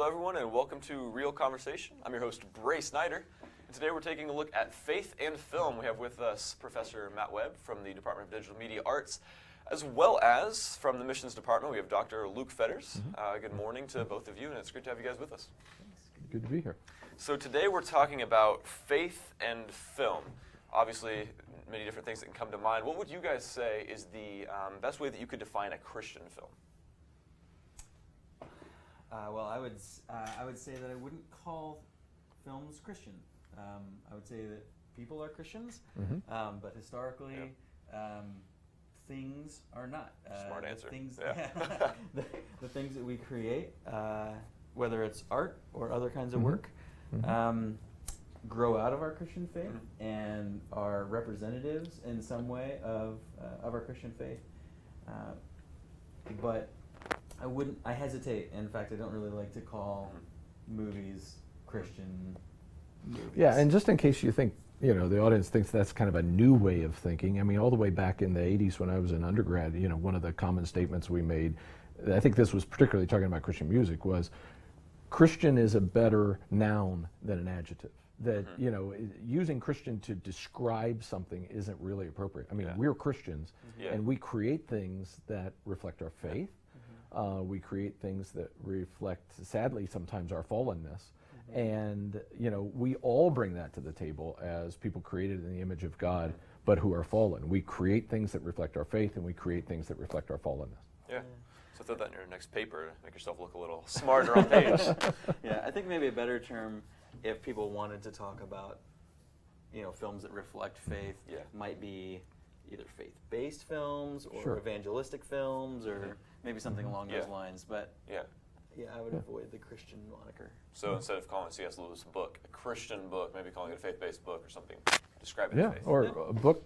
Hello everyone and welcome to Real Conversation. I'm your host Bray Snyder, and today we're taking a look at faith and film. We have with us Professor Matt Webb from the Department of Digital Media Arts, as well as from the Missions Department we have Dr. Luke Fetters. Good morning to both of you, and it's great to have you guys with us. Good to be here. So today we're talking about faith and film. Obviously, many different things that can come to mind. What would you guys say is the best way that you could define a Christian film? Well, I would say that I wouldn't call films Christian. I would say that people are Christians, but historically, things are not. Smart answer. The things that we create, whether it's art or other kinds of work, grow out of our Christian faith and are representatives in some way of our Christian faith. But I hesitate. In fact, I don't really like to call movies Christian movies. Yeah, and just in case you think, the audience thinks that's kind of a new way of thinking. I mean, all the way back in the 80s when I was an undergrad, one of the common statements we made, I think this was particularly talking about Christian music, was Christian is a better noun than an adjective. That, using Christian to describe something isn't really appropriate. I mean, we're Christians, and we create things that reflect our faith. We create things that reflect, sadly, sometimes our fallenness. And, we all bring that to the table as people created in the image of God, but who are fallen. We create things that reflect our faith, and we create things that reflect our fallenness. Yeah. So throw that in your next paper to make yourself look a little smarter on page. Yeah, I think maybe a better term, if people wanted to talk about, films that reflect faith, might be either faith-based films or evangelistic films or maybe something along those lines. But I would avoid the Christian moniker. So instead of calling C.S. Lewis book a Christian book, maybe calling it a faith-based book or something, describing faith. Or a book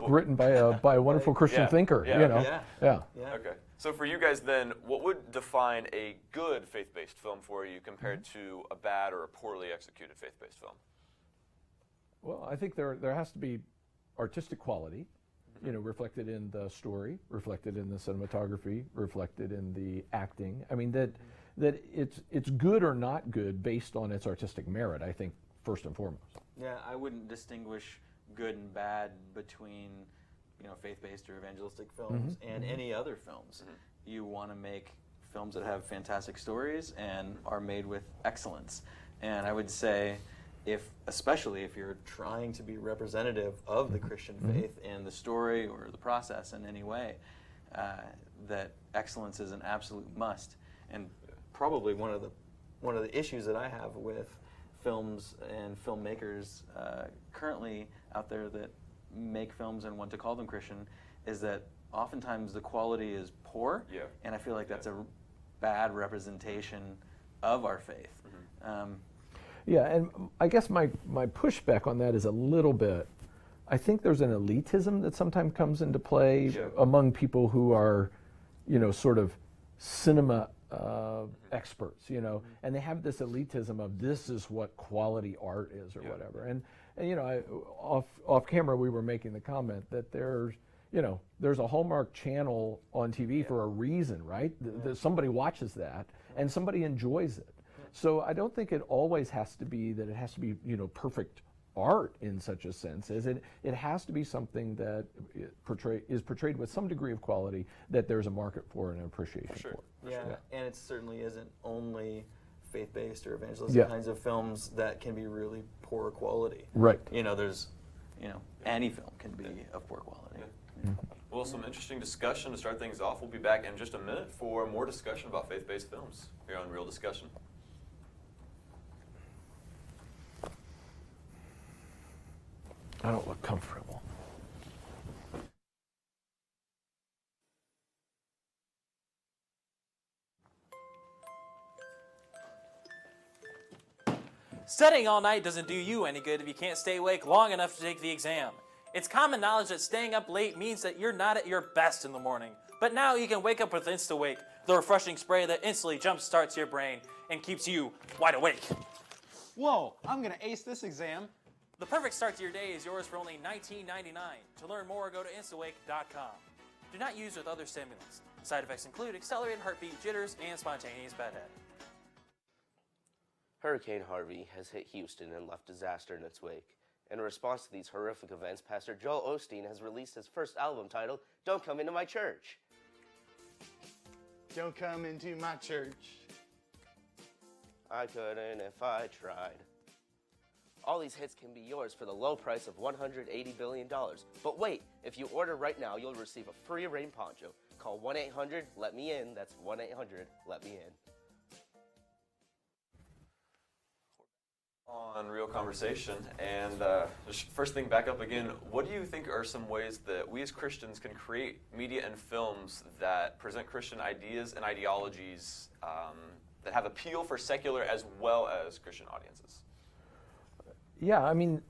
written by a wonderful Christian thinker. Okay. So for you guys then, what would define a good faith-based film for you compared to a bad or a poorly executed faith-based film? Well, I think there has to be artistic quality, reflected in the story, reflected in the cinematography, reflected in the acting. I mean, that it's good or not good based on its artistic merit, I think, first and foremost. Yeah, I wouldn't distinguish good and bad between, faith-based or evangelistic films and any other films. You want to make films that have fantastic stories and are made with excellence. And I would say, especially if you're trying to be representative of the Christian faith and the story or the process in any way, that excellence is an absolute must. And probably one of the issues that I have with films and filmmakers currently out there that make films and want to call them Christian is that oftentimes the quality is poor, and I feel like that's a bad representation of our faith. And I guess my pushback on that is a little bit, I think there's an elitism that sometimes comes into play among people who are, sort of cinema experts, and they have this elitism of this is what quality art is or whatever. And off camera we were making the comment that there's a Hallmark channel on TV for a reason, right? Somebody watches that and somebody enjoys it. So I don't think it always has to be that it has to be, perfect art in such a sense as it has to be something that is portrayed with some degree of quality that there's a market for and an appreciation for. And it certainly isn't only faith-based or evangelistic kinds of films that can be really poor quality. Right. There's, any film can be of poor quality. Well, some interesting discussion to start things off. We'll be back in just a minute for more discussion about faith-based films here on Real Discussion. I don't look comfortable. Studying all night doesn't do you any good if you can't stay awake long enough to take the exam. It's common knowledge that staying up late means that you're not at your best in the morning. But now you can wake up with InstaWake, the refreshing spray that instantly jump starts your brain and keeps you wide awake. Whoa, I'm gonna ace this exam. The perfect start to your day is yours for only $19.99. To learn more, go to instawake.com. Do not use with other stimulants. Side effects include accelerated heartbeat, jitters, and spontaneous bedhead. Hurricane Harvey has hit Houston and left disaster in its wake. In response to these horrific events, Pastor Joel Osteen has released his first album titled, Don't Come Into My Church. Don't come into my church. I couldn't if I tried. All these hits can be yours for the low price of $180 billion. But wait, if you order right now, you'll receive a free rain poncho. Call 1-800-LET-ME-IN. That's 1-800-LET-ME-IN. On Real Conversation, and just first thing back up again, what do you think are some ways that we as Christians can create media and films that present Christian ideas and ideologies that have appeal for secular as well as Christian audiences? Yeah, I mean,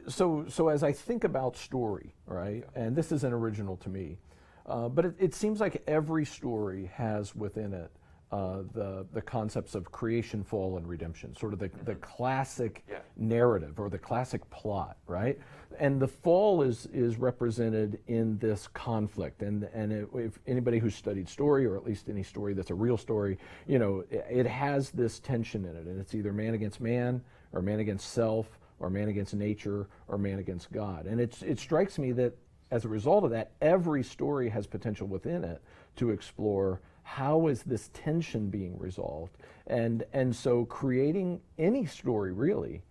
so as I think about story, right, and this isn't original to me, but it seems like every story has within it the concepts of creation, fall, and redemption, sort of the classic narrative or the classic plot, right? And the fall is represented in this conflict, and if anybody who's studied story, or at least any story that's a real story, you know, it has this tension in it, and it's either man against man, or man against self, or man against nature, or man against God. And it strikes me that as a result of that, every story has potential within it to explore how is this tension being resolved? And so creating any story really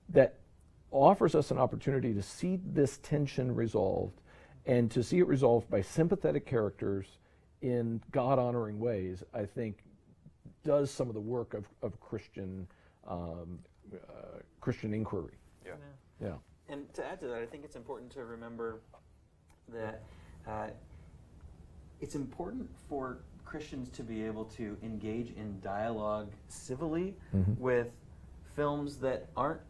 that offers us an opportunity to see this tension resolved, and to see it resolved by sympathetic characters in God-honoring ways, I think does some of the work of Christian Christian inquiry. Yeah. And to add to that, I think it's important to remember that it's important for Christians to be able to engage in dialogue civilly with films that aren't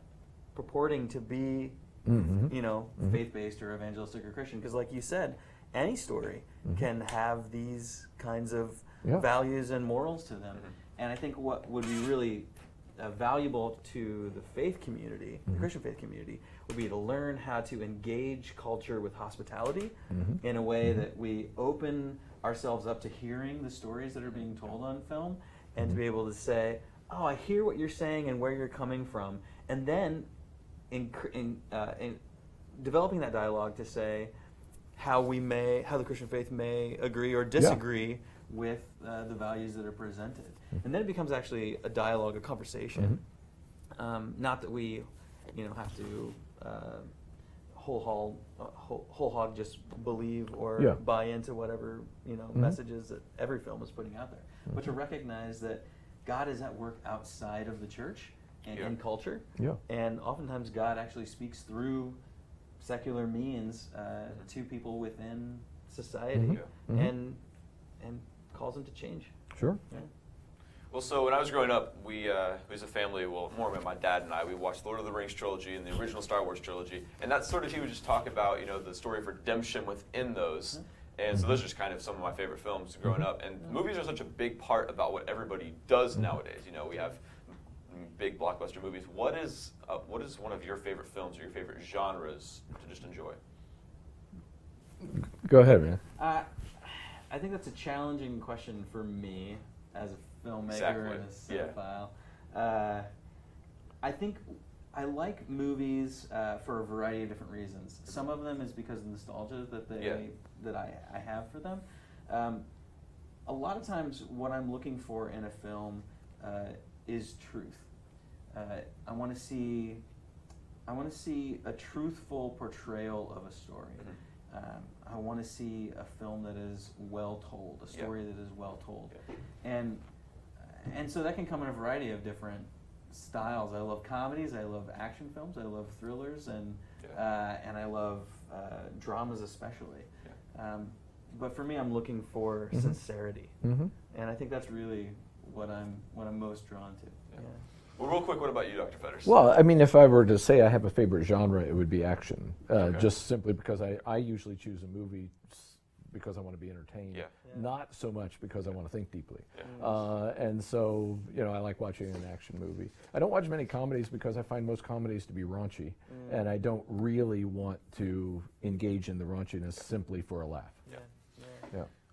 purporting to be, you know, faith-based or evangelistic or Christian. Because like you said, any story can have these kinds of values and morals to them. And I think what would be really valuable to the faith community, the Christian faith community, would be to learn how to engage culture with hospitality in a way that we open ourselves up to hearing the stories that are being told on film, and to be able to say, oh, I hear what you're saying and where you're coming from, and then in developing that dialogue to say how the Christian faith may agree or disagree with the values that are presented. And then it becomes actually a dialogue, a conversation. Not that we, you know, have to whole hog just believe or buy into whatever, you know, messages that every film is putting out there, but to recognize that God is at work outside of the church and in culture, and oftentimes God actually speaks through secular means to people within society, and calls them to change. Sure. Well, so when I was growing up, we as a family, well, more of my dad and I, we watched Lord of the Rings trilogy and the original Star Wars trilogy, and that's sort of, he would just talk about, you know, the story of redemption within those. And so those are just kind of some of my favorite films growing up. And movies are such a big part about what everybody does nowadays. You know, we have big blockbuster movies. What is one of your favorite films or your favorite genres to just enjoy? Go ahead, man. I think that's a challenging question for me as a filmmaker and a cinephile. I think I like movies for a variety of different reasons. Some of them is because of nostalgia that I have for them. A lot of times, what I'm looking for in a film is truth. I want to see a truthful portrayal of a story. I want to see a film that is well told, a story that is well told, and so that can come in a variety of different styles. I love comedies, I love action films, I love thrillers, and I love dramas especially. But for me, I'm looking for sincerity, and I think that's really what I'm most drawn to. Well, real quick, what about you, Dr. Fetters? Well, I mean, if I were to say I have a favorite genre, it would be action. Just simply because I usually choose a movie because I want to be entertained, not so much because I want to think deeply. And so, you know, I like watching an action movie. I don't watch many comedies because I find most comedies to be raunchy, and I don't really want to engage in the raunchiness simply for a laugh.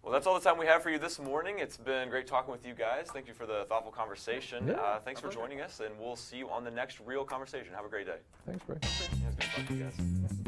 Well, that's all the time we have for you this morning. It's been great talking with you guys. Thank you for the thoughtful conversation. Yeah. Thanks for joining us, and we'll see you on the next Real Conversation. Have a great day. Thanks, Bray. Yeah, it's good talking to you guys.